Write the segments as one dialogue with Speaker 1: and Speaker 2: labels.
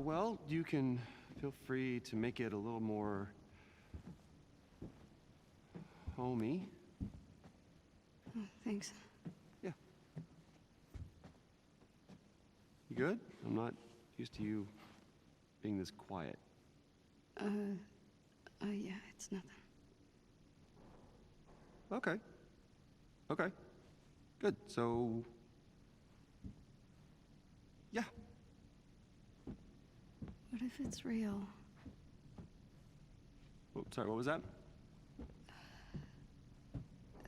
Speaker 1: Well, you can feel free to make it a little more homey.
Speaker 2: Oh, thanks.
Speaker 1: Yeah. You good? I'm not used to you being this quiet.
Speaker 2: Yeah, it's nothing.
Speaker 1: Okay. Okay. Good. So, yeah.
Speaker 2: What if it's real?
Speaker 1: Oh, sorry, what was that?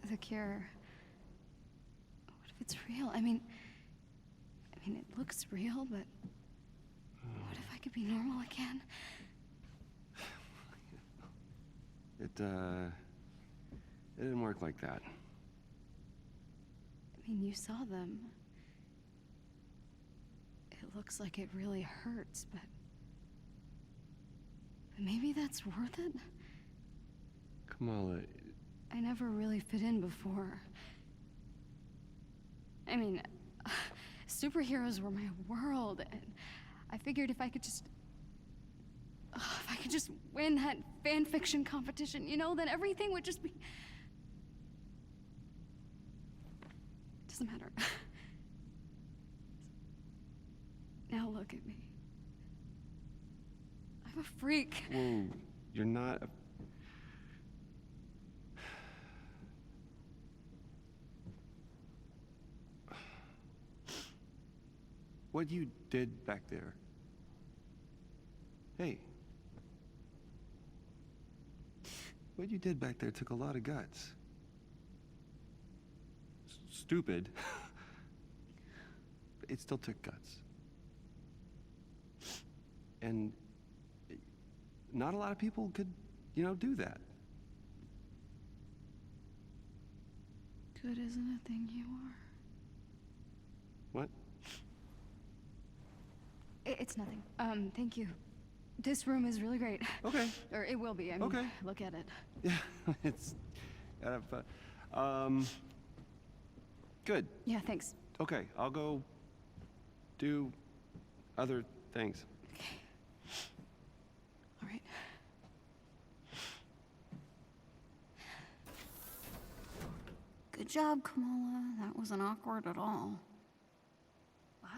Speaker 2: The cure. What if it's real? I mean, it looks real, but what if I could be normal again?
Speaker 1: It didn't work like that.
Speaker 2: I mean, you saw them. It looks like it really hurts, but maybe that's worth it?
Speaker 1: Kamala,
Speaker 2: I never really fit in before. I mean, superheroes were my world, and I figured if I could just win that fan fiction competition, you know, then everything would just be... Doesn't matter. Now look at me. I'm a freak.
Speaker 1: whoa, you're not a... What you did back there. Hey. What you did back there took a lot of guts. Stupid. But it still took guts. And not a lot of people could, you know, do that.
Speaker 2: Good isn't a thing you are.
Speaker 1: What?
Speaker 2: It's nothing. Thank you. This room is really great.
Speaker 1: Okay.
Speaker 2: Or it will be. I mean,
Speaker 1: Okay.
Speaker 2: Look at it.
Speaker 1: Yeah, it's kind of fun. Good.
Speaker 2: Yeah, thanks.
Speaker 1: Okay, I'll go do other things.
Speaker 2: Okay. All right. Good job, Kamala. That wasn't awkward at all. What?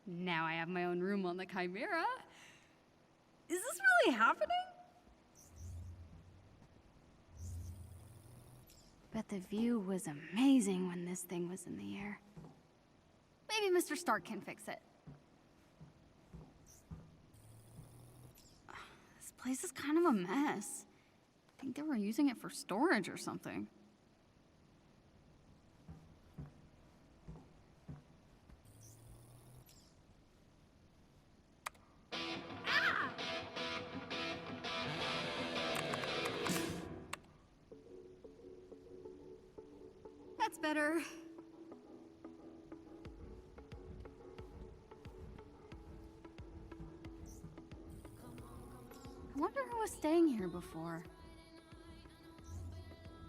Speaker 2: Now I have my own room on the Chimera. Is this really happening? Bet the view was amazing when this thing was in the air. Maybe Mr. Stark can fix it. This place is kind of a mess. I think they were using it for storage or something. That's better. I wonder who was staying here before.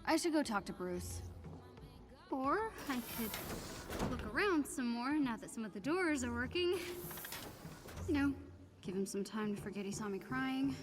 Speaker 2: I should go talk to Bruce. Or I could look around some more now that some of the doors are working. You know, give him some time to forget he saw me crying.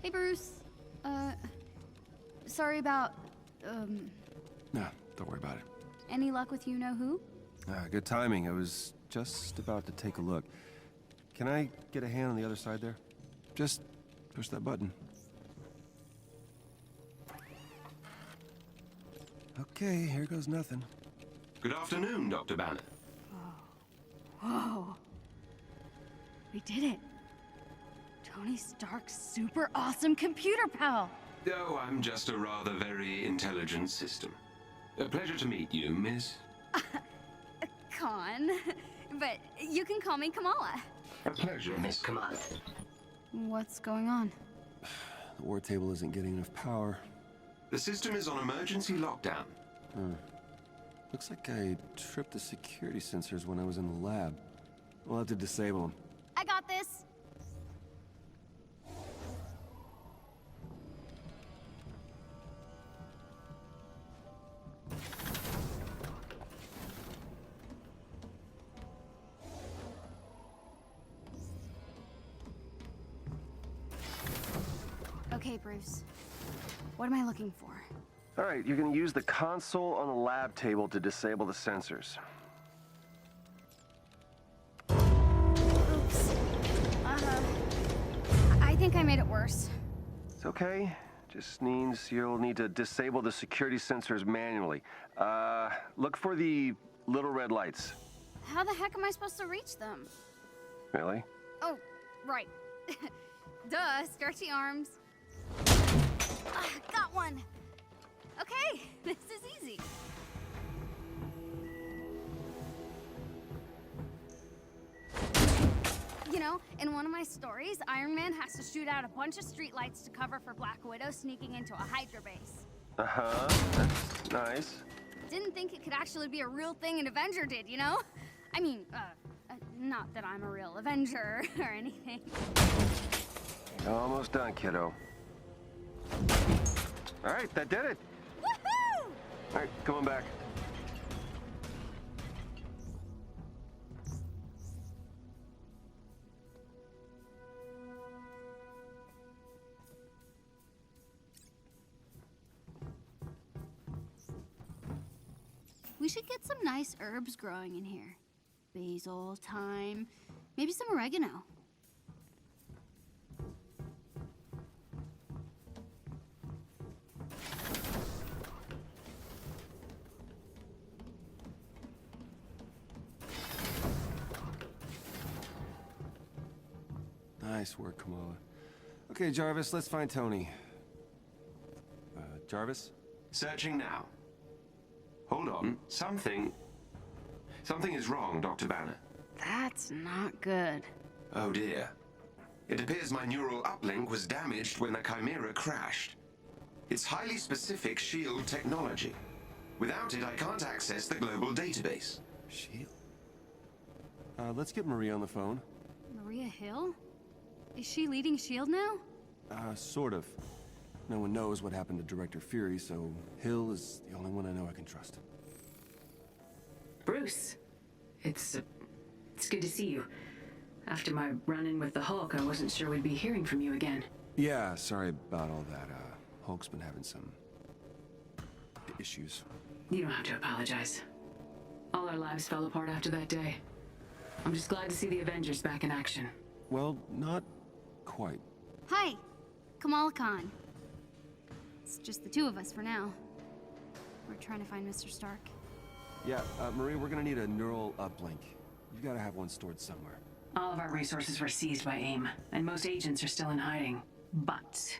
Speaker 2: Hey, Bruce. Sorry about,
Speaker 1: Nah, don't worry about it.
Speaker 2: any luck with you-know-who?
Speaker 1: Good timing. I was just about to take a look. Can I get a hand on the other side there? Just push that button. Okay, here goes nothing.
Speaker 3: Good afternoon, Dr. Banner.
Speaker 2: Whoa. We did it. Tony Stark's super awesome computer pal.
Speaker 3: Oh, I'm just a rather very intelligent system. A pleasure to meet you, miss.
Speaker 2: Con. But you can call me Kamala.
Speaker 3: A pleasure, Miss Kamala.
Speaker 2: What's going on?
Speaker 1: The war table isn't getting enough power.
Speaker 3: The system is on emergency lockdown.
Speaker 1: Looks like I tripped the security sensors when I was in the lab. We'll have to disable them.
Speaker 2: I got this. Okay, Bruce. What am I looking for?
Speaker 1: All right, you're gonna use the console on the lab table to disable the sensors.
Speaker 2: Oops. I think I made it worse.
Speaker 1: It's okay. Just means you'll need to disable the security sensors manually. Look for the little red lights.
Speaker 2: How the heck am I supposed to reach them?
Speaker 1: Really?
Speaker 2: Oh, right. Duh, stretchy arms. Got one. Okay, this is easy. You know, in one of my stories, Iron Man has to shoot out a bunch of streetlights to cover for Black Widow sneaking into a Hydra base.
Speaker 1: Uh-huh, that's nice.
Speaker 2: Didn't think it could actually be a real thing an Avenger did, you know? I mean, not that I'm a real Avenger or anything.
Speaker 1: Almost done, kiddo. All right, that did it.
Speaker 2: Woohoo!
Speaker 1: All right, come on back.
Speaker 2: We should get some nice herbs growing in here. Basil, thyme, maybe some oregano.
Speaker 1: Nice work, Kamala. Okay, Jarvis, let's find Tony. Jarvis?
Speaker 3: Searching now. Hold on. Something is wrong, Dr. Banner.
Speaker 2: That's not good.
Speaker 3: Oh dear. It appears my neural uplink was damaged when the Chimera crashed. It's highly specific SHIELD technology. Without it, I can't access the global database.
Speaker 1: Shield? Let's get Maria on the phone.
Speaker 2: Maria Hill? Is she leading S.H.I.E.L.D. now?
Speaker 1: Sort of. No one knows what happened to Director Fury, so Hill is the only one I know I can trust.
Speaker 4: Bruce, it's good to see you. After my run-in with the Hulk, I wasn't sure we'd be hearing from you again.
Speaker 1: Yeah, sorry about all that. Hulk's been having some issues.
Speaker 4: You don't have to apologize. All our lives fell apart after that day. I'm just glad to see the Avengers back in action.
Speaker 1: Well, not quite.
Speaker 2: Hi, Kamala Khan. It's just the two of us for now. We're trying to find Mr. Stark.
Speaker 1: Yeah, Marie, we're gonna need a neural uplink. You gotta have one stored somewhere.
Speaker 4: All of our resources were seized by AIM, and most agents are still in hiding. But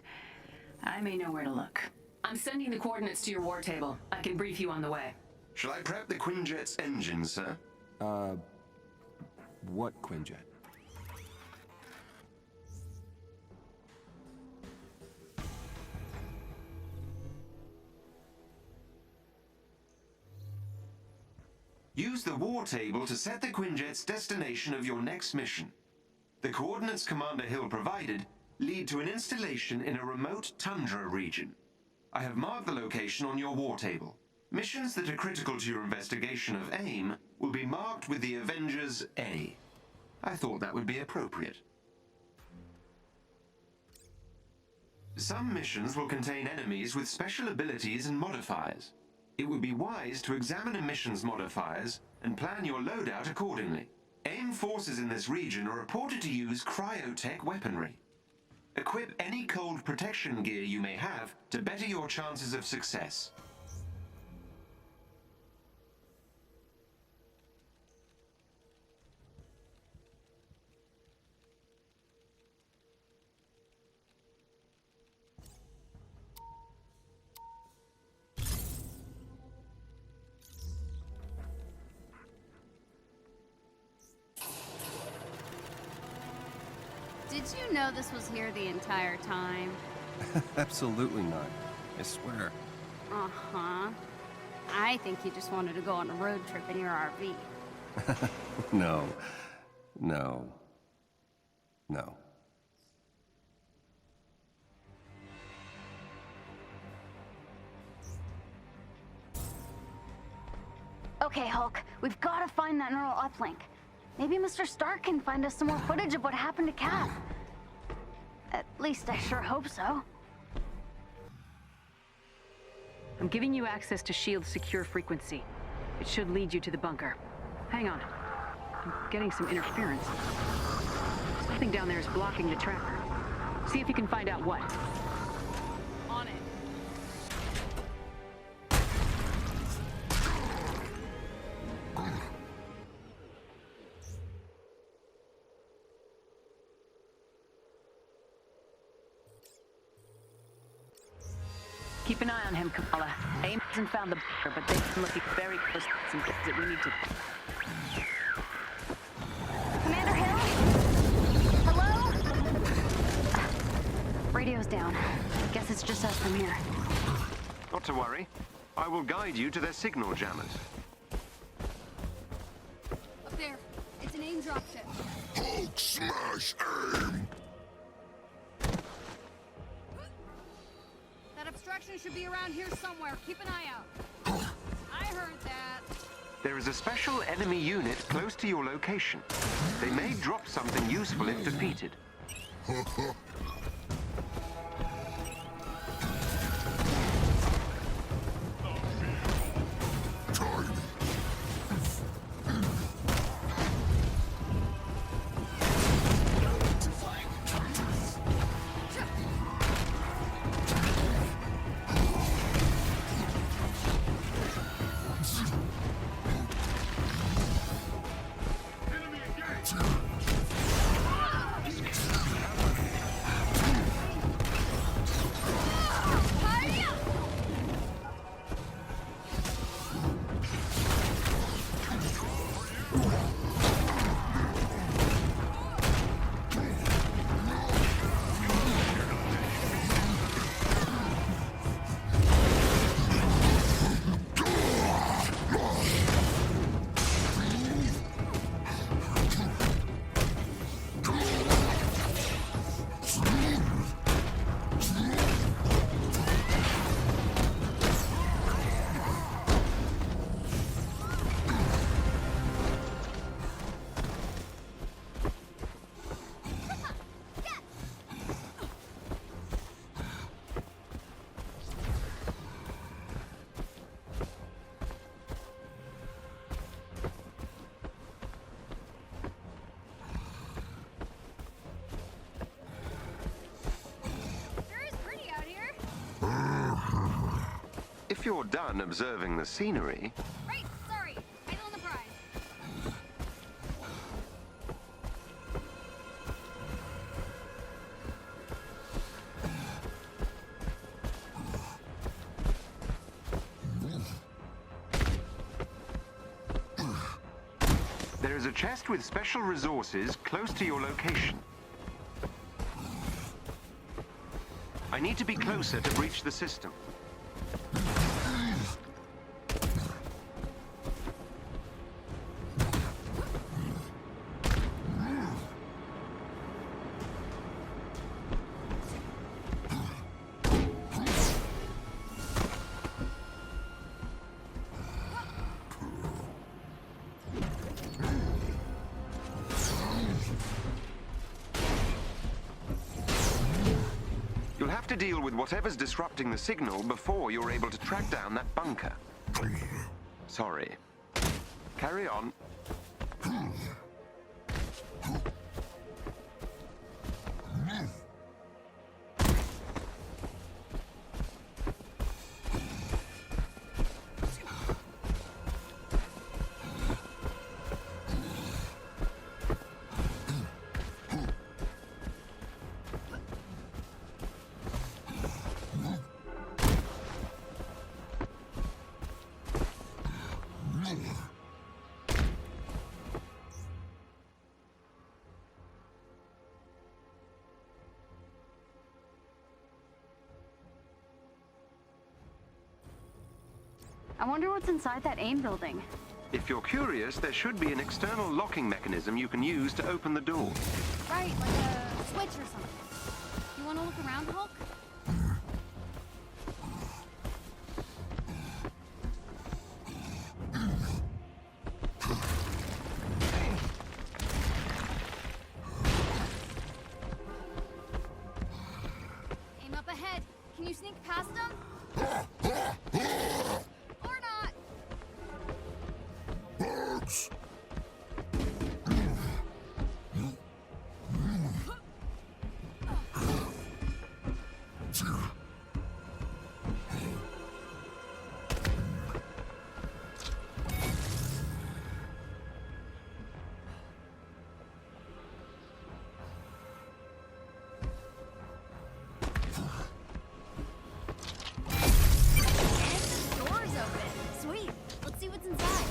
Speaker 4: I may know where to look. I'm sending the coordinates to your war table. I can brief you on the way.
Speaker 3: Shall I prep the Quinjet's engine, sir?
Speaker 1: What Quinjet?
Speaker 3: Use the war table to set the Quinjet's destination of your next mission. The coordinates Commander Hill provided lead to an installation in a remote tundra region. I have marked the location on your war table. Missions that are critical to your investigation of AIM will be marked with the Avengers A. I thought that would be appropriate. Some missions will contain enemies with special abilities and modifiers. It would be wise to examine a mission's modifiers and plan your loadout accordingly. AIM forces in this region are reported to use cryotech weaponry. Equip any cold protection gear you may have to better your chances of success.
Speaker 2: Did you know this was here the entire time?
Speaker 1: Absolutely not. I swear.
Speaker 2: Uh-huh. I think you just wanted to go on a road trip in your RV.
Speaker 1: No. No. No.
Speaker 2: Okay, Hulk, we've got to find that neural uplink. Maybe Mr. Stark can find us some more footage of what happened to Cap. At least I sure hope so.
Speaker 4: I'm giving you access to S.H.I.E.L.D.'s secure frequency. It should lead you to the bunker. Hang on. I'm getting some interference. Something down there is blocking the tracker. See if you can find out what. On it. Keep an eye on him, Kamala. AIM hasn't found the bunker, but they've been looking very close to some things that we need to...
Speaker 2: Commander Hill? Hello? Radio's down. Guess it's just us from here.
Speaker 3: Not to worry. I will guide you to their signal jammers.
Speaker 2: Up there. It's an AIM dropship.
Speaker 5: Hulk smash AIM!
Speaker 2: That obstruction should be around here somewhere. Keep an eye out. I heard that.
Speaker 3: There is a special enemy unit close to your location. They may drop something useful if defeated. If you're done observing the scenery...
Speaker 2: Right, sorry. Idle on the prize.
Speaker 3: There is a chest with special resources close to your location. I need to be closer to breach the system. You'll have to deal with whatever's disrupting the signal before you're able to track down that bunker. Sorry. Carry on.
Speaker 2: I wonder what's inside that AIM building.
Speaker 1: If you're curious, there should be an external locking mechanism you can use to open the door.
Speaker 2: Right, like a switch or something. You want to look around, Hulk? Aim up ahead. Can you sneak past them? Or not?
Speaker 5: Bugs!
Speaker 2: Door's open. Sweet. Let's see what's inside.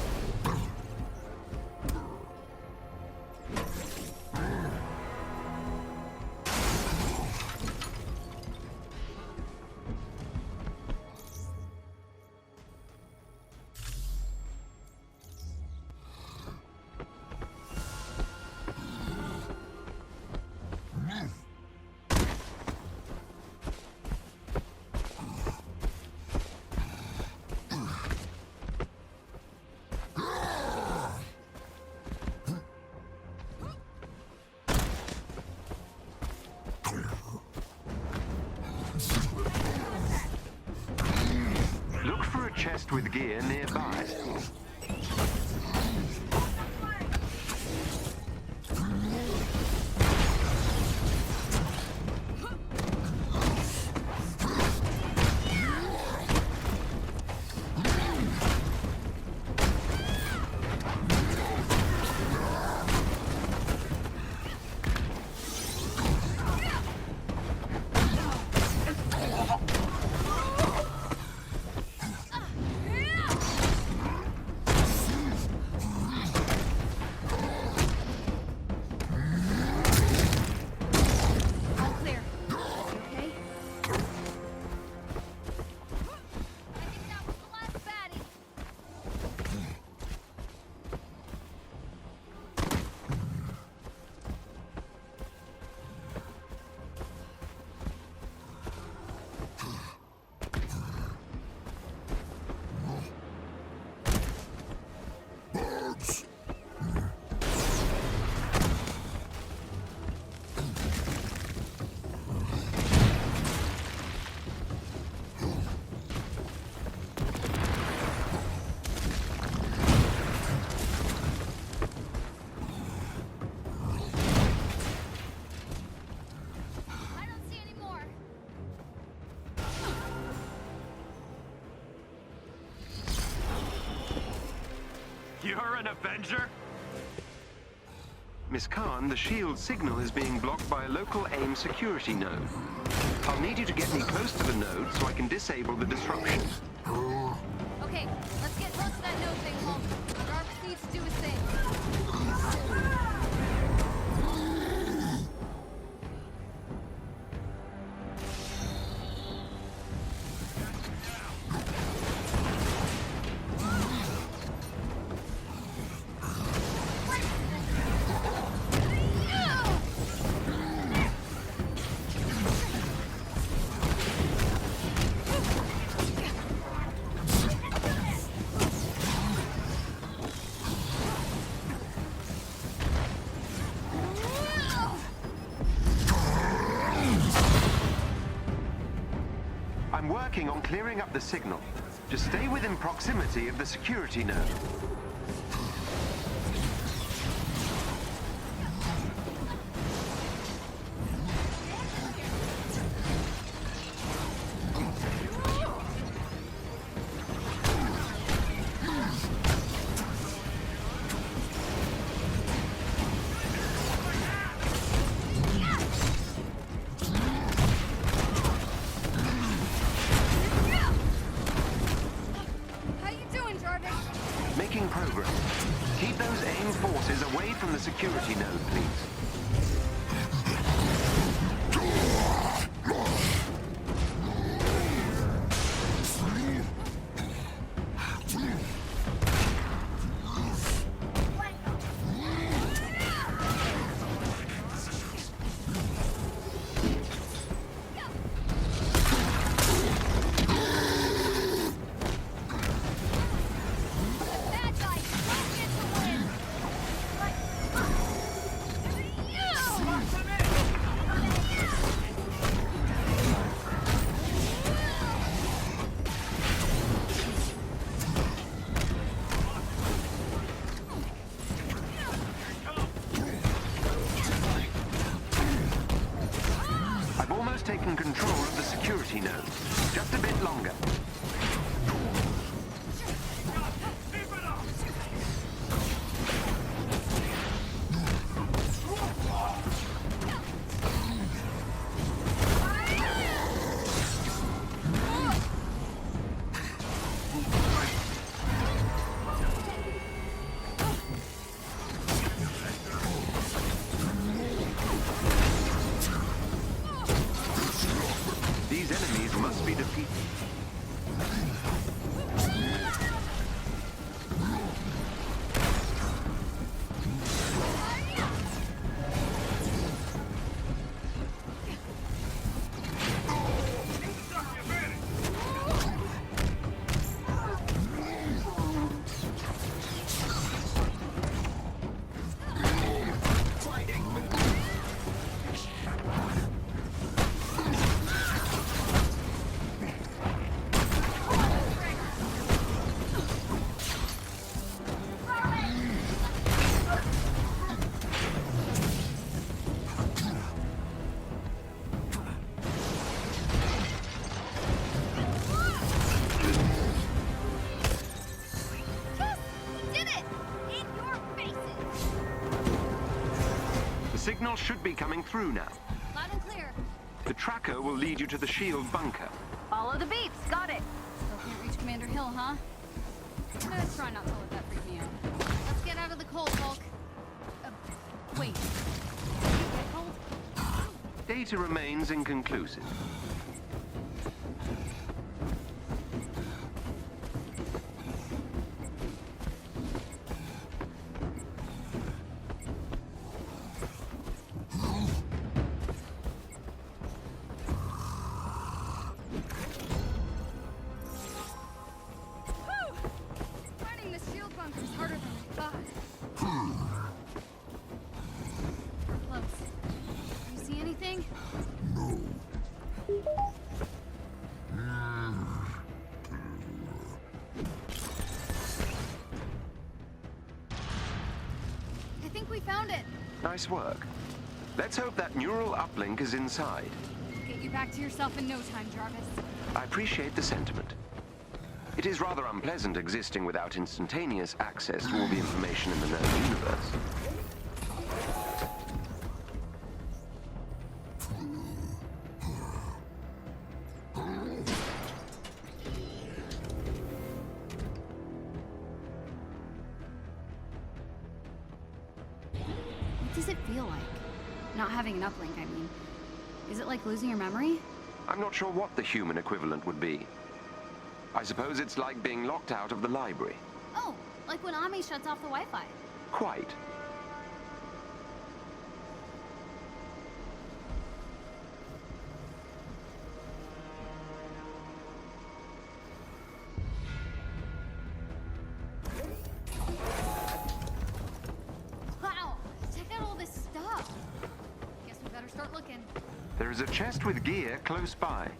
Speaker 1: Look for a chest with gear nearby.
Speaker 2: All clear. You okay? I think that was the last baddie.
Speaker 5: Bugs!
Speaker 2: I don't see any more.
Speaker 1: You're an Avenger? Miss Khan, the shield signal is being blocked by a local AIM security node. I'll need you to get me close to the node so I can disable the disruption.
Speaker 2: Okay, let's get close to that node thing, Hulk. Jarvis needs to do his thing.
Speaker 1: I'm working on clearing up the signal. Just stay within proximity of the security node.
Speaker 2: How you doing, Jarvis?
Speaker 1: Making progress. Keep those AIM forces away from the security node, please. taken control of the security nodes. Just a bit longer. These enemies must be defeated. The signal should be coming through now.
Speaker 2: Loud and clear.
Speaker 1: The tracker will lead you to the shield bunker.
Speaker 2: Follow the beeps. Got it. Still can't reach Commander Hill, huh? I'm gonna try not to let that freak me out. Let's get out of the cold, Hulk. Wait. Did you get cold?
Speaker 1: Data remains inconclusive.
Speaker 2: Finding the shield bunker is harder than I thought. We're close. Do you see anything? I think we found it.
Speaker 1: Nice work. Let's hope that neural uplink is inside.
Speaker 2: Get you back to yourself in no time, Jarvis.
Speaker 1: I appreciate the sentiment. It is rather unpleasant existing without instantaneous access to all the information in the known universe.
Speaker 2: What does it feel like? Not having an uplink, I mean. Is it like losing your memory?
Speaker 1: I'm not sure what the human equivalent would be. I suppose it's like being locked out of the library.
Speaker 2: Oh, like when Ami shuts off the Wi-Fi.
Speaker 1: Quite.
Speaker 2: Wow, check out all this stuff. Guess we better start looking.
Speaker 1: There is a chest with gear close by.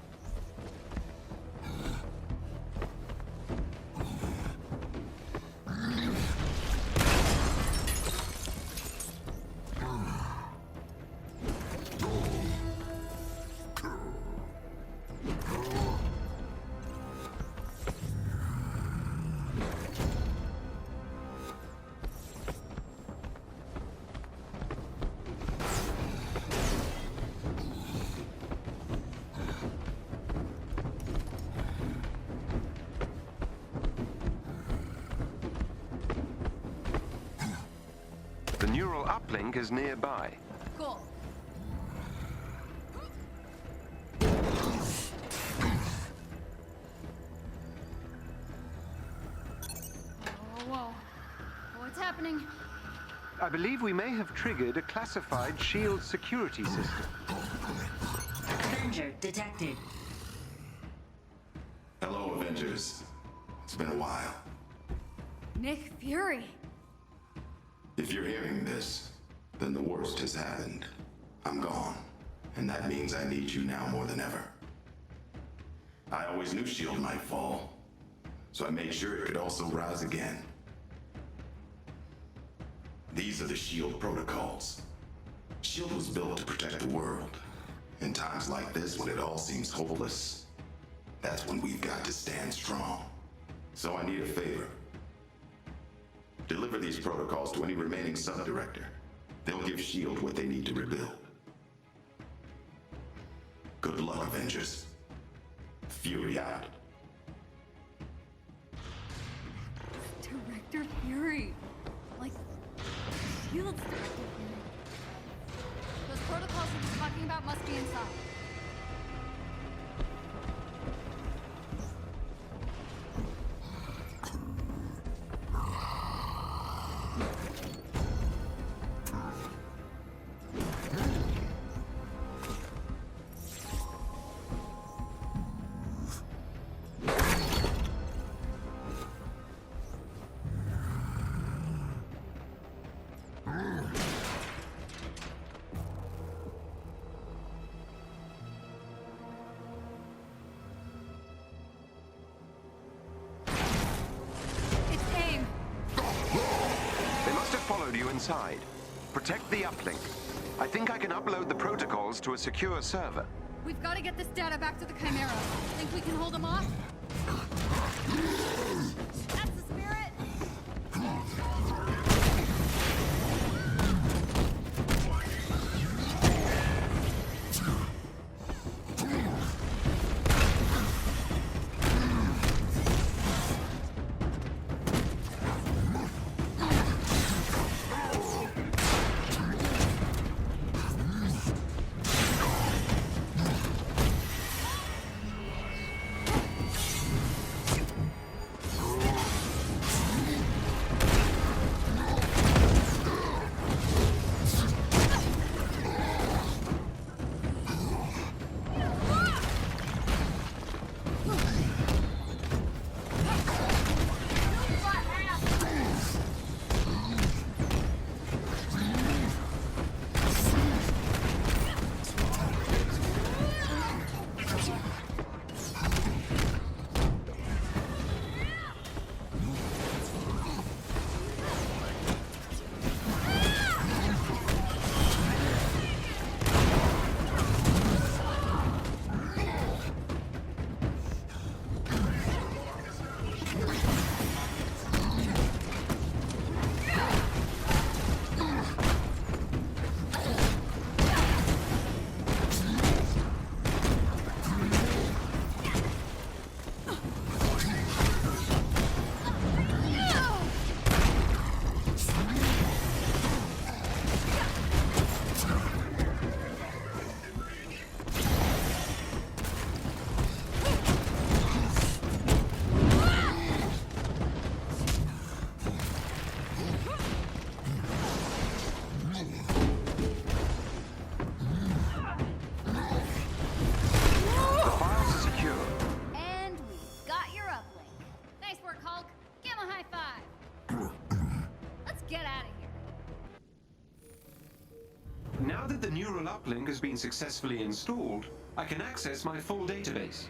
Speaker 1: The neural uplink is nearby.
Speaker 2: Cool. Whoa. What's happening?
Speaker 1: I believe we may have triggered a classified shield security system.
Speaker 6: Danger detected.
Speaker 5: Hello, Avengers. It's been a while.
Speaker 2: Nick Fury.
Speaker 5: If you're hearing this, then the worst has happened. I'm gone, and that means I need you now more than ever. I always knew S.H.I.E.L.D. might fall, so I made sure it could also rise again. These are the S.H.I.E.L.D. protocols. S.H.I.E.L.D. was built to protect the world, In times like this, when it all seems hopeless, that's when we've got to stand strong. So I need a favor. Deliver these protocols to any remaining sub-director. They'll give S.H.I.E.L.D. what they need to rebuild. Good luck, Avengers. Fury out.
Speaker 2: Director Fury. Like, S.H.I.E.L.D.'s Director Fury. Those protocols he was talking about must be inside.
Speaker 3: You inside. Protect the uplink. I think I can upload the protocols to a secure server.
Speaker 2: We've got to get this data back to the Chimera. Think we can hold them off? That's the spirit!
Speaker 3: Now that the neural uplink has been successfully installed, I can access my full database.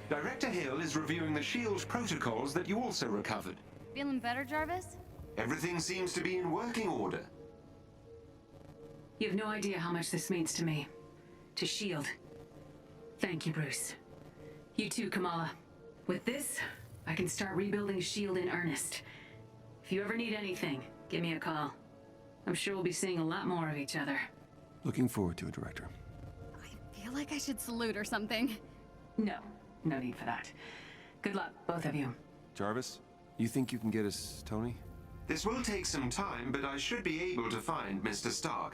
Speaker 3: Director Hill is reviewing the S.H.I.E.L.D. protocols that you also recovered.
Speaker 2: Feeling better, Jarvis?
Speaker 3: Everything seems to be in working order.
Speaker 4: You have no idea how much this means to me. To S.H.I.E.L.D. Thank you, Bruce. You too, Kamala. With this, I can start rebuilding S.H.I.E.L.D. in earnest. If you ever need anything, give me a call. I'm sure we'll be seeing a lot more of each other.
Speaker 1: Looking forward to it, Director.
Speaker 2: I feel like I should salute or something.
Speaker 4: No need for that. Good luck, both of you.
Speaker 1: Jarvis, you think you can get us Tony?
Speaker 3: This will take some time, but I should be able to find Mr. Stark.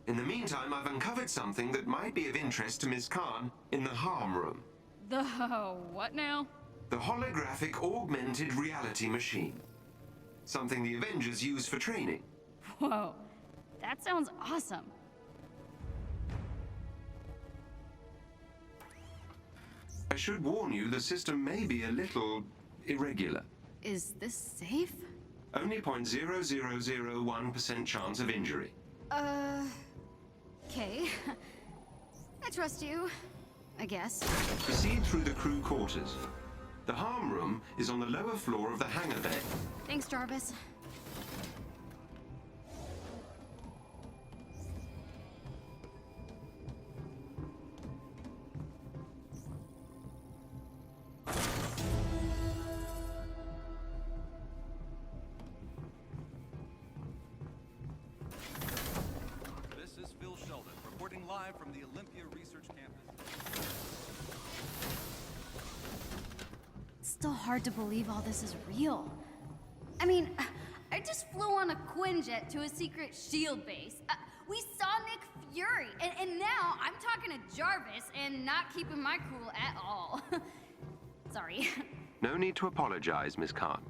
Speaker 3: In the meantime, I've uncovered something that might be of interest to Ms. Khan in the harm room.
Speaker 2: The what now?
Speaker 3: The holographic augmented reality machine. Something the Avengers use for training.
Speaker 2: Whoa, that sounds awesome.
Speaker 3: I should warn you, the system may be a little irregular.
Speaker 2: Is this safe?
Speaker 3: Only 0.0001% chance of injury.
Speaker 2: Okay. I trust you, I guess.
Speaker 3: Proceed through the crew quarters. The harm room is on the lower floor of the hangar bay.
Speaker 2: Thanks, Jarvis. still hard to believe all this is real. I mean, I just flew on a Quinjet to a secret S.H.I.E.L.D. base. We saw Nick Fury, and now I'm talking to Jarvis and not keeping my cool at all. Sorry.
Speaker 1: No need to apologize, Miss Khan.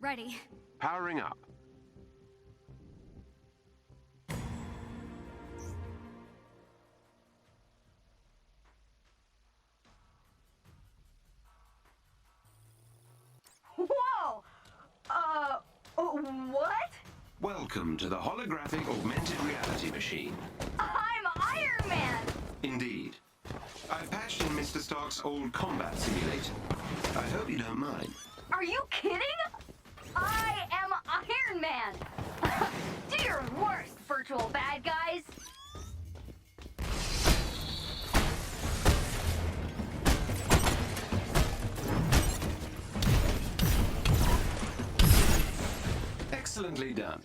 Speaker 2: Ready.
Speaker 1: Powering up.
Speaker 7: Whoa! What?
Speaker 3: Welcome to the holographic augmented reality machine.
Speaker 7: I'm Iron Man!
Speaker 3: Indeed. I've patched in Mr. Stark's old combat simulator. I hope you don't mind.
Speaker 7: Are you kidding? I am Iron Man! Do your worst, virtual bad guys!
Speaker 3: Excellently done.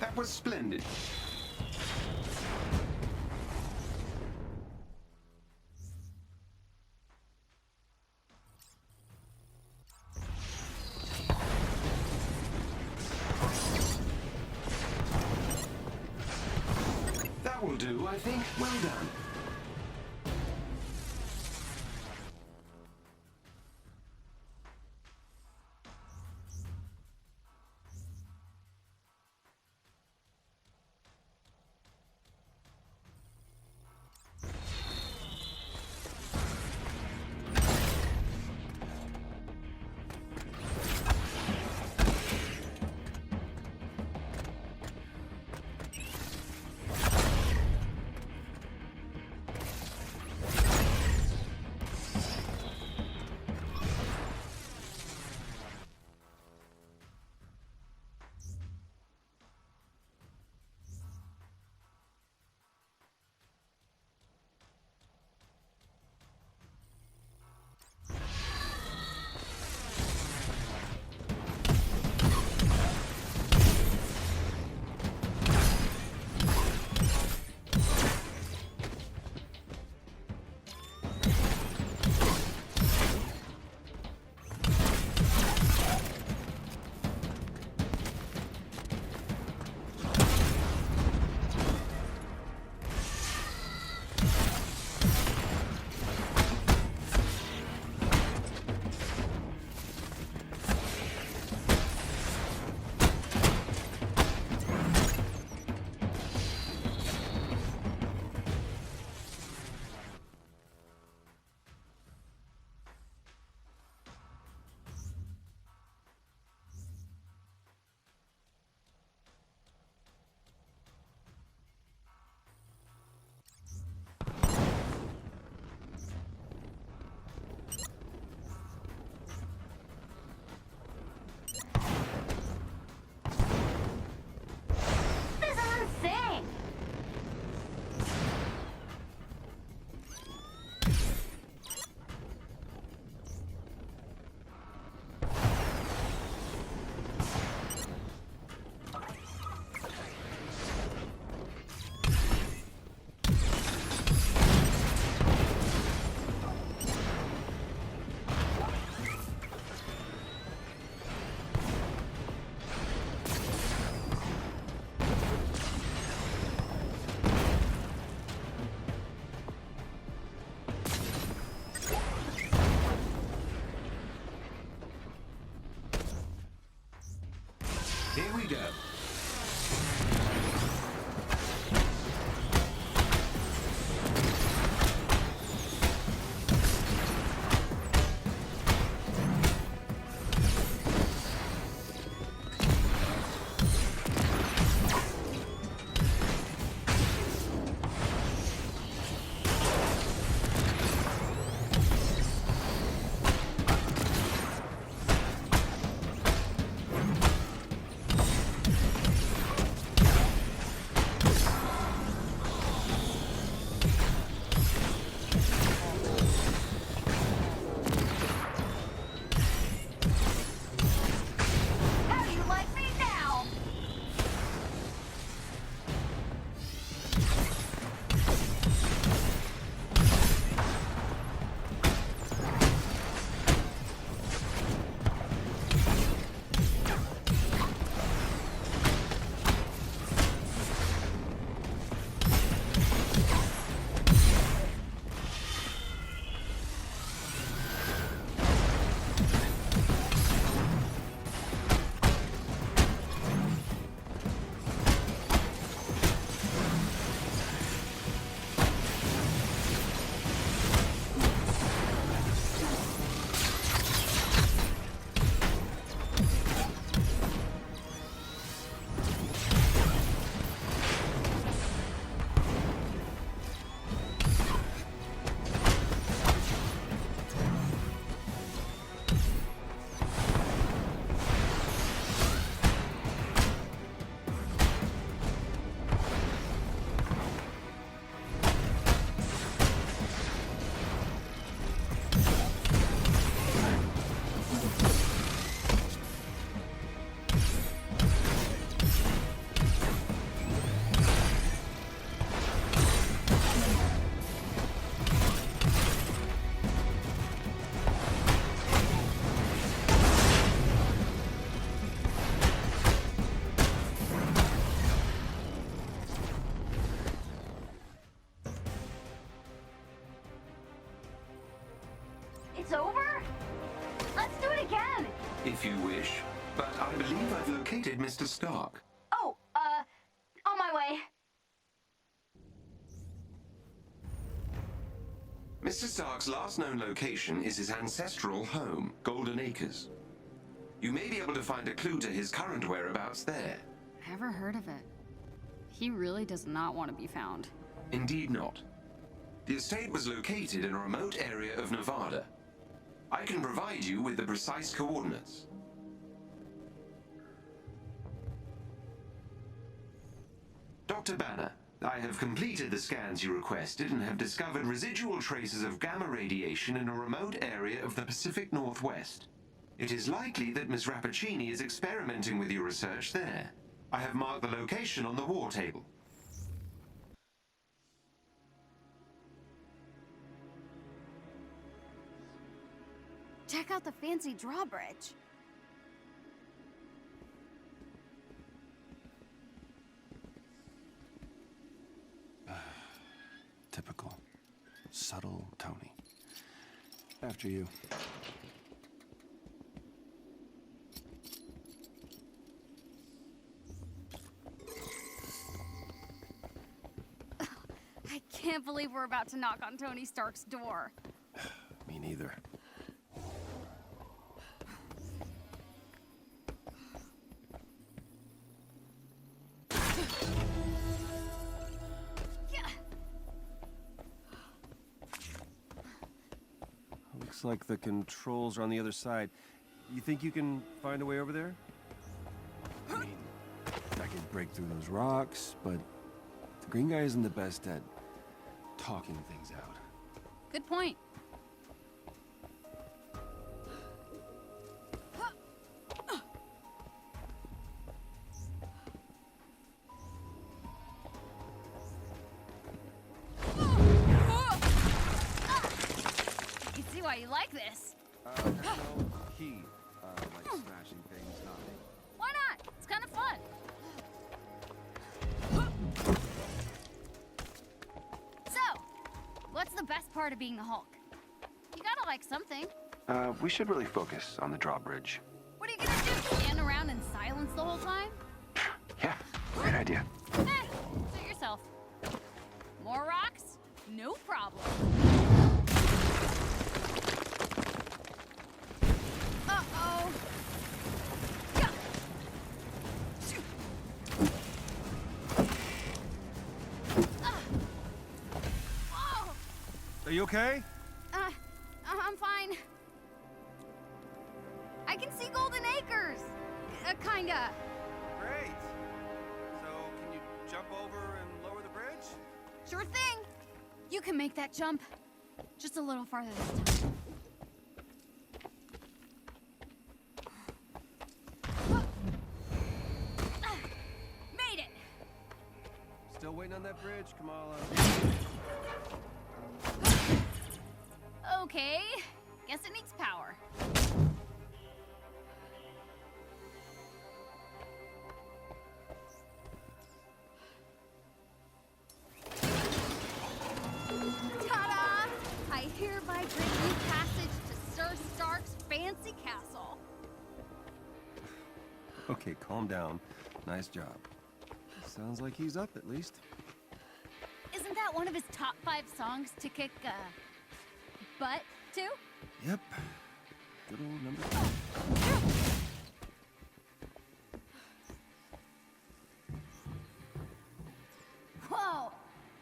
Speaker 3: That was splendid. That will do, I think. Well done. go.
Speaker 7: How do you like me now? It's over? Let's do it again.
Speaker 3: If you wish. But I believe I've located Mr. Stark.
Speaker 7: Oh, on my way.
Speaker 3: Mr. Stark's last known location is his ancestral home, Golden Acres. You may be able to find a clue to his current whereabouts there.
Speaker 2: Never heard of it. He really does not want to be found.
Speaker 3: Indeed not. The estate was located in a remote area of Nevada. I can provide you with the precise coordinates. Dr. Banner, I have completed the scans you requested and have discovered residual traces of gamma radiation in a remote area of the Pacific Northwest. It is likely that Ms. Rappaccini is experimenting with your research there. I have marked the location on the war table.
Speaker 2: Check out the fancy drawbridge.
Speaker 1: Typical. Subtle Tony. After you.
Speaker 2: I can't believe we're about to knock on Tony Stark's door.
Speaker 1: Me neither. Looks like the controls are on the other side. You think you can find a way over there? I mean, I could break through those rocks, but the green guy isn't the best at talking things out.
Speaker 2: Good point. You see why you like this?
Speaker 1: No, he, like smashing things, not me.
Speaker 2: Why not? It's kind of fun. So, what's the best part of being the Hulk? You gotta like something.
Speaker 1: We should really focus on the drawbridge.
Speaker 2: What are you gonna do? Stand around in silence the whole time?
Speaker 1: Great idea.
Speaker 8: Suit yourself. More rocks? No problem. Uh-oh. Yeah. Whoa.
Speaker 1: Are you okay?
Speaker 2: I'm fine. I can see Golden Acres. Kinda.
Speaker 1: Great. So, can you jump over and lower the bridge?
Speaker 2: Sure thing. You can make that jump. Just a little farther this time. Made it!
Speaker 1: Still waiting on that bridge, Kamala.
Speaker 8: Okay. Guess it needs power.
Speaker 2: Ta-da! I hereby grant you passage to Sir Stark's fancy castle.
Speaker 1: Okay, calm down. Nice job. Sounds like he's up, at least.
Speaker 8: Isn't that one of his top 5 songs to kick, butt to?
Speaker 1: Yep. Good old number 5.
Speaker 2: Whoa!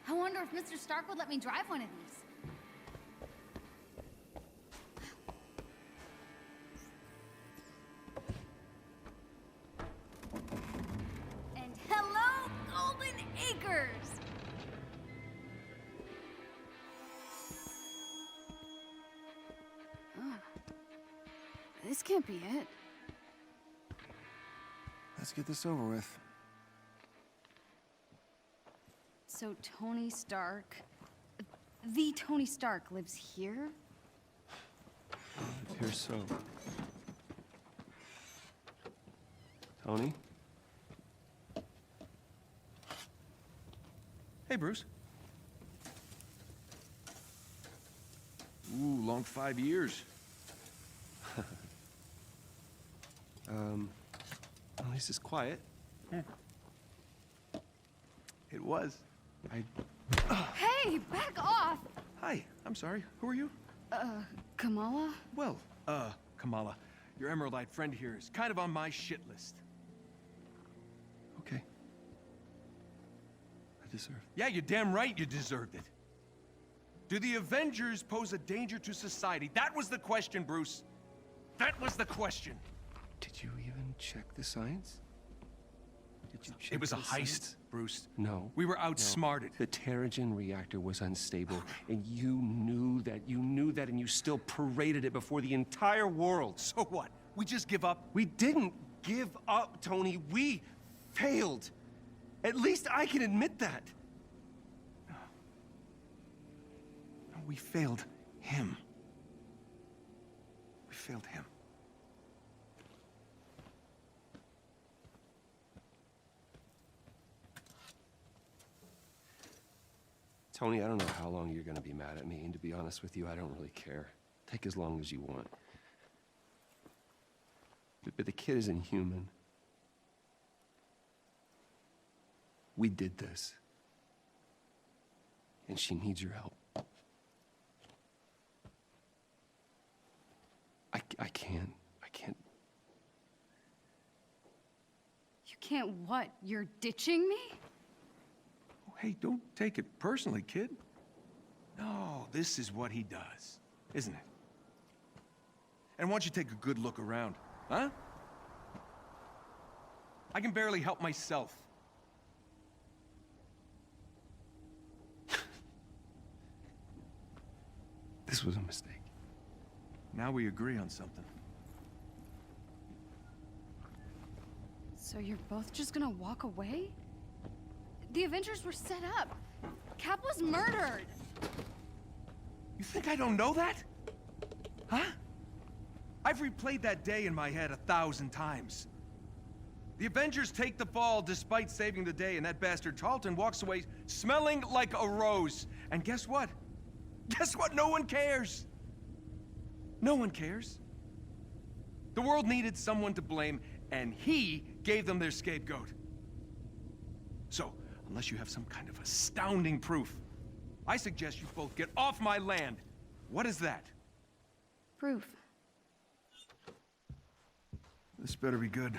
Speaker 2: I wonder if Mr. Stark would let me drive one of these. And hello, Golden Acres! Ah, this can't be it.
Speaker 1: Let's get this over with.
Speaker 2: So Tony Stark, the Tony Stark lives here?
Speaker 1: It appears so. Tony?
Speaker 9: Hey, Bruce. Ooh, long 5 years.
Speaker 1: At least it's quiet.
Speaker 9: It was.
Speaker 2: Hey, back off!
Speaker 9: Hi, I'm sorry. Who are you?
Speaker 2: Kamala?
Speaker 9: Well, Kamala, your Emerald-eyed friend here is kind of on my shit list.
Speaker 1: Okay. I deserve.
Speaker 9: Yeah, you're damn right you deserved it. Do the Avengers pose a danger to society? That was the question, Bruce. That was the question.
Speaker 1: Did you even check the science? Did you check
Speaker 9: It was a
Speaker 1: the
Speaker 9: heist,
Speaker 1: science?
Speaker 9: Bruce.
Speaker 1: No.
Speaker 9: We were
Speaker 1: No.
Speaker 9: outsmarted.
Speaker 1: The Terrigen reactor was unstable, and you knew that, and you still paraded it before the entire world.
Speaker 9: So what? We just give up?
Speaker 1: We didn't give up, Tony. We failed. At least I can admit that.
Speaker 9: No, we failed him. We failed him.
Speaker 1: Tony, I don't know how long you're gonna be mad at me, and to be honest with you, I don't really care. Take as long as you want. But the kid isn't human. We did this. And she needs your help. I can't.
Speaker 2: You can't what? You're ditching me?
Speaker 9: Oh, hey, don't take it personally, kid. No, this is what he does, isn't it? And why don't you take a good look around, huh? I can barely help myself.
Speaker 1: This was a mistake.
Speaker 9: Now we agree on something.
Speaker 2: So you're both just gonna walk away? The Avengers were set up. Cap was murdered.
Speaker 9: You think I don't know that? Huh? I've replayed that day in my head 1,000 times. The Avengers take the fall despite saving the day, and that bastard Tarleton walks away smelling like a rose. And guess what? Guess what? No one cares. No one cares. The world needed someone to blame, and he gave them their scapegoat. So, unless you have some kind of astounding proof, I suggest you both get off my land. What is that?
Speaker 2: Proof.
Speaker 1: This better be good.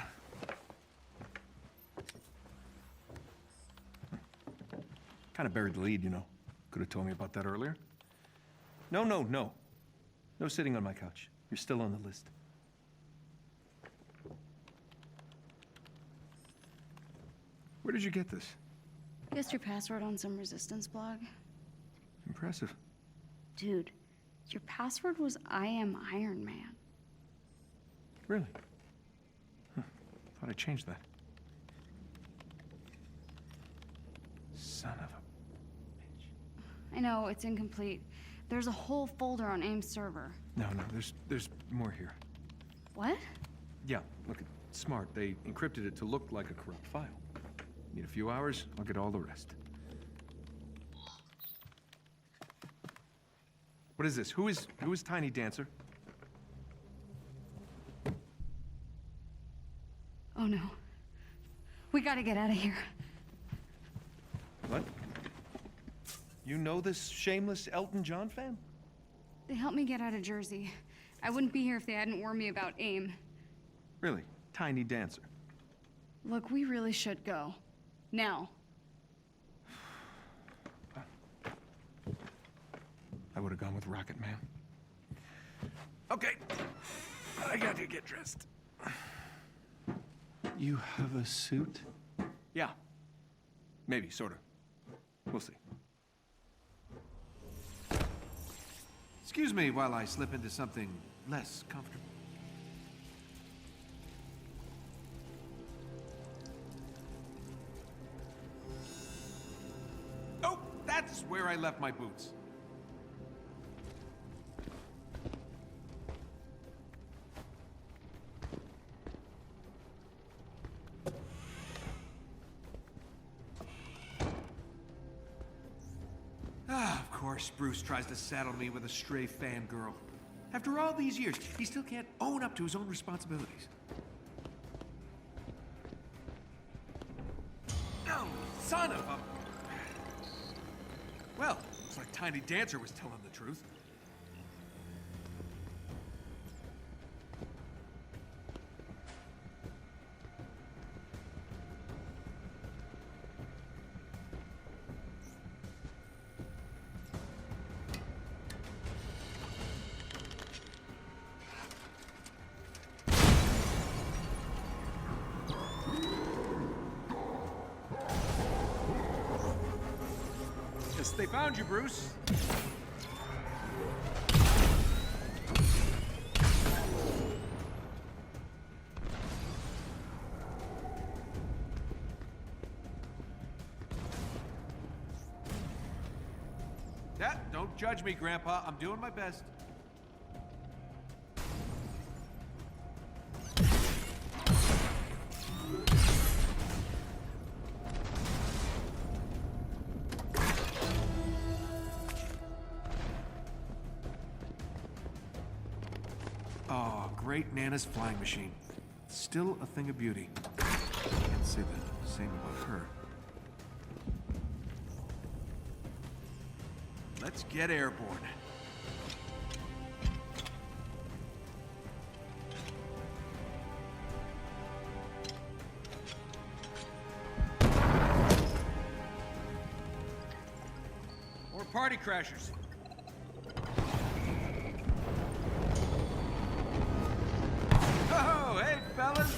Speaker 9: Kind of buried the lead, you know. Could have told me about that earlier. No, no, no. No sitting on my couch. You're still on the list.
Speaker 1: Where did you get this?
Speaker 2: Guessed your password on some resistance blog.
Speaker 1: Impressive.
Speaker 2: Dude, your password was I am Iron Man.
Speaker 9: Really? Huh. Thought I changed that. Son of a...
Speaker 2: I know, it's incomplete. There's a whole folder on AIM's server.
Speaker 9: No, there's more here.
Speaker 2: What?
Speaker 9: Yeah, look, it's smart. They encrypted it to look like a corrupt file. Need a few hours, I'll get all the rest. What is this? Who is Tiny Dancer?
Speaker 2: Oh no. We gotta get out of here.
Speaker 9: What? You know this shameless Elton John fan?
Speaker 2: They helped me get out of Jersey. I wouldn't be here if they hadn't warned me about AIM.
Speaker 9: Really? Tiny Dancer?
Speaker 2: Look, we really should go. Now.
Speaker 9: I would have gone with Rocket Man. Okay. I got to get dressed.
Speaker 1: You have a suit?
Speaker 9: Yeah. Maybe, sort of. We'll see.
Speaker 10: Excuse me while I slip into something less comfortable.
Speaker 9: Oh, that's where I left my boots.
Speaker 10: Of course, Bruce tries to saddle me with a stray fangirl. After all these years, he still can't own up to his own responsibilities.
Speaker 9: Oh, son of a... Well, looks like Tiny Dancer was telling the truth. Guess they found you, Bruce.
Speaker 10: Yeah, don't judge me, Grandpa. I'm doing my best. Oh, great Nana's flying machine. Still a thing of beauty. Can't say the same about her. Let's get airborne. More party crashers. Oh, hey, fellas.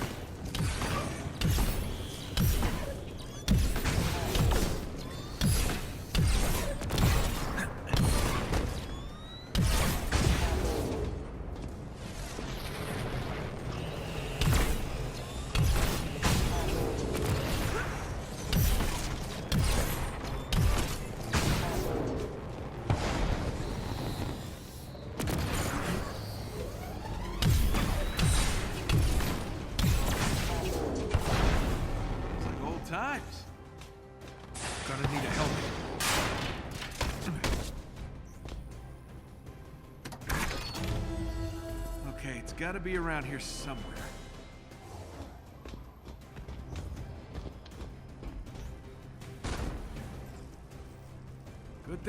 Speaker 10: Times. Gonna need a helmet. Okay, it's gotta be around here somewhere.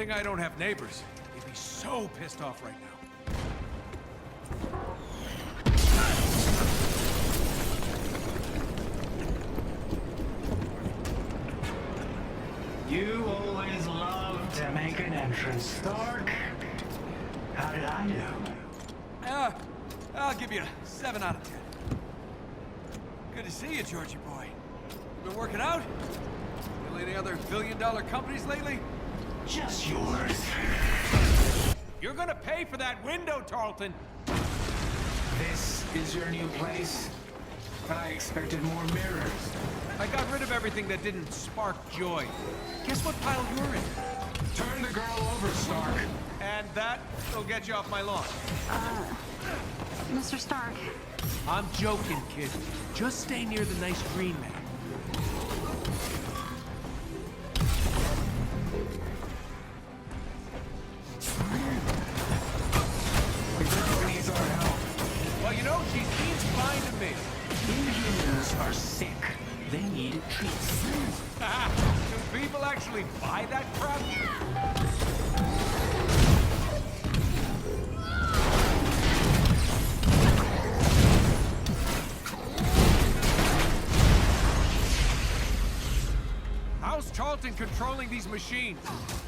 Speaker 10: thing I don't have neighbors. They'd be so pissed off right now.
Speaker 11: You always love to make an entrance, Stark. How did I do?
Speaker 10: I'll give you a 7 out of 10. Good to see you, Georgie boy. You been working out? Really any other billion-dollar companies lately?
Speaker 11: Just yours.
Speaker 10: You're gonna pay for that window, Tarleton!
Speaker 11: This is your new place? I expected more mirrors.
Speaker 10: I got rid of everything that didn't spark joy. Guess what pile you're in?
Speaker 11: Turn the girl over, Stark.
Speaker 10: And that will get you off my lawn.
Speaker 2: Mr. Stark.
Speaker 10: I'm joking, kid. Just stay near the nice green man.
Speaker 11: The girl needs our help.
Speaker 10: Well, you know, she seems fine to me.
Speaker 11: Inhumans are sick. They need treats.
Speaker 10: Do people actually buy that crap? How's Charlton controlling these machines?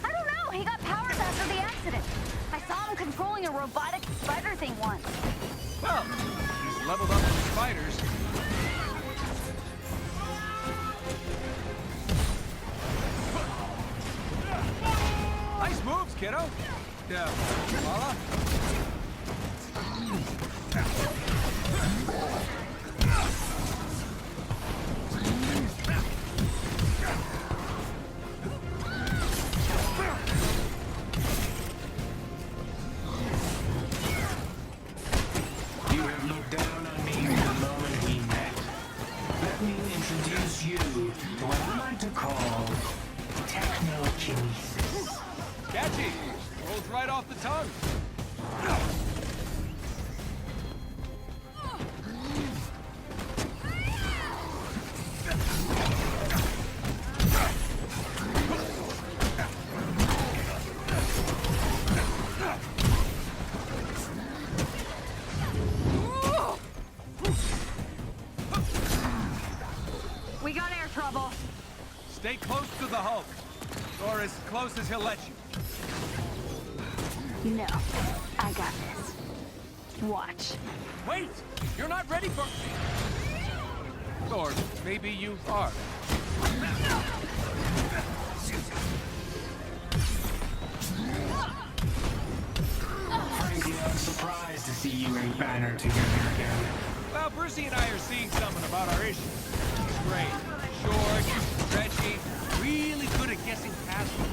Speaker 7: I don't know. He got powers after the accident. I saw him controlling a robotic spider thing once.
Speaker 10: Well, he's leveled up the spiders. Nice moves, kiddo. Yeah, voila.
Speaker 11: You have looked down on me from the moment we met. Let me introduce you to what I like to call technokinesis.
Speaker 10: Catchy. Rolls right off the tongue.
Speaker 7: We got air trouble.
Speaker 10: Stay close to the Hulk. Or as close as he'll let you.
Speaker 7: No, I got this. Watch.
Speaker 10: Wait! You're not ready for... Or maybe you are.
Speaker 11: Frankly, I'm surprised to see you and Banner together again.
Speaker 10: Well, Brucey and I are seeing something about our issues. He's great. Short, stretchy, really good at guessing past them.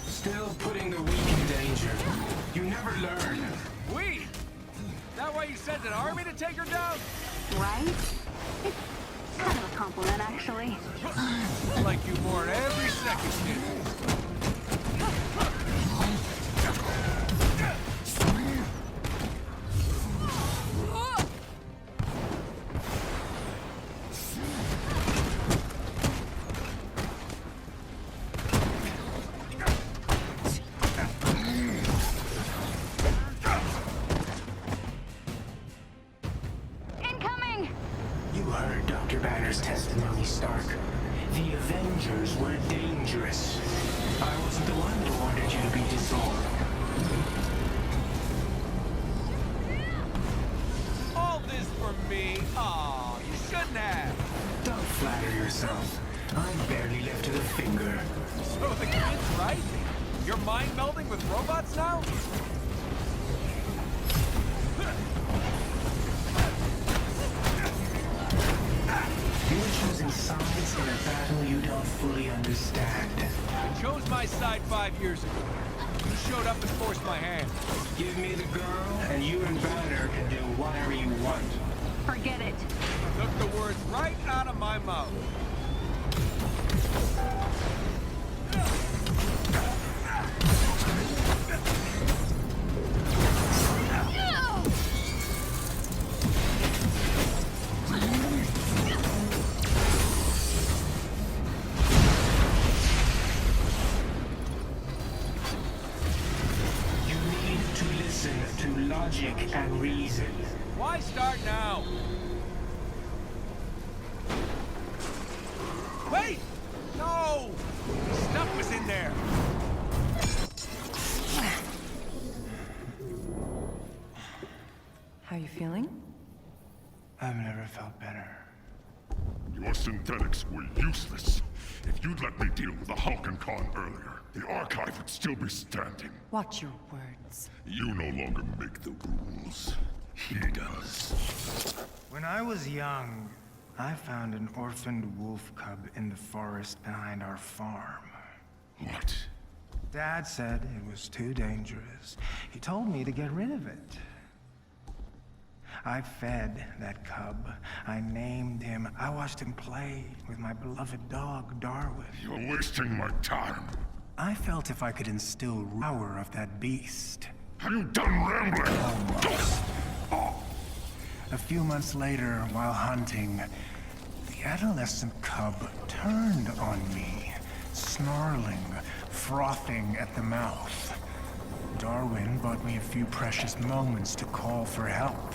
Speaker 11: Still putting the weak in danger. You never learn.
Speaker 10: We? That why you sent an army to take her down?
Speaker 7: Right? It's kind of a compliment, actually.
Speaker 10: I like you more every second, kid.
Speaker 7: Incoming!
Speaker 11: You heard Dr. Banner's testimony, Stark. The Avengers were dangerous. I wasn't the one who wanted you to be dissolved.
Speaker 10: All this for me? Aw, you shouldn't have.
Speaker 11: Don't flatter yourself. I barely lifted a finger.
Speaker 10: So the kid's right? You're mind melding with robots now?
Speaker 11: You're choosing sides in a battle you don't fully understand.
Speaker 10: I chose my side 5 years ago. You showed up and forced my hand.
Speaker 11: Give me the girl, and you and Banner can do whatever you want.
Speaker 7: Forget it.
Speaker 10: Took the words right out of my mouth.
Speaker 11: logic and reason.
Speaker 10: Why start now? Wait! No! Stuff was in there!
Speaker 4: How you feeling?
Speaker 11: I've never felt better.
Speaker 12: Your synthetics were useless. If you'd let me deal with the Hulk and Khan earlier, the Archive would still be standing.
Speaker 4: Watch your words.
Speaker 12: You no longer make the rules. He does.
Speaker 11: When I was young, I found an orphaned wolf cub in the forest behind our farm.
Speaker 12: What?
Speaker 11: Dad said it was too dangerous. He told me to get rid of it. I fed that cub. I named him. I watched him play with my beloved dog, Darwin.
Speaker 12: You're wasting my time.
Speaker 11: I felt if I could instill power of that beast.
Speaker 12: Are you done rambling?
Speaker 11: Almost. A few months later, while hunting, the adolescent cub turned on me, snarling, frothing at the mouth. Darwin bought me a few precious moments to call for help.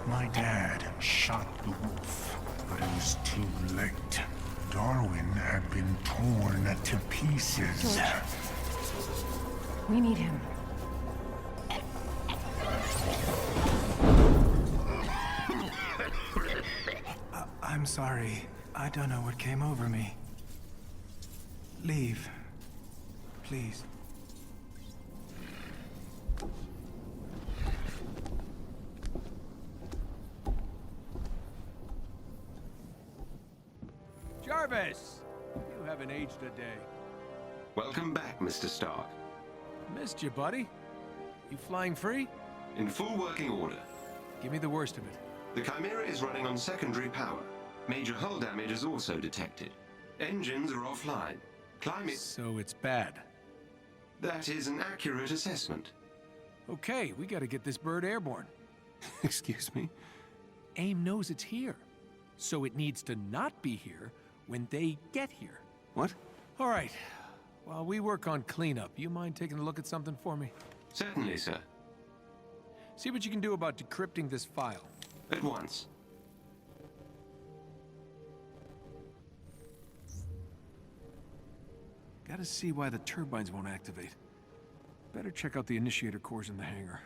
Speaker 11: My dad shot the wolf, but it was too late. Darwin had been torn to pieces.
Speaker 4: George. We need him.
Speaker 11: I'm sorry. I don't know what came over me. Leave. Please.
Speaker 10: Jarvis! You haven't aged a day.
Speaker 3: Welcome back, Mr. Stark.
Speaker 10: Missed you, buddy. You flying free?
Speaker 3: In full working order.
Speaker 10: Give me the worst of it.
Speaker 3: The Chimera is running on secondary power. Major hull damage is also detected. Engines are offline. Climate...
Speaker 10: So it's bad.
Speaker 3: That is an accurate assessment.
Speaker 10: Okay, we gotta get this bird airborne.
Speaker 1: Excuse me?
Speaker 10: AIM knows it's here, so it needs to not be here when they get here.
Speaker 1: What?
Speaker 10: All right. While we work on cleanup, you mind taking a look at something for me?
Speaker 3: Certainly, sir.
Speaker 10: See what you can do about decrypting this file.
Speaker 3: At once.
Speaker 10: Gotta see why the turbines won't activate. Better check out the initiator cores in the hangar.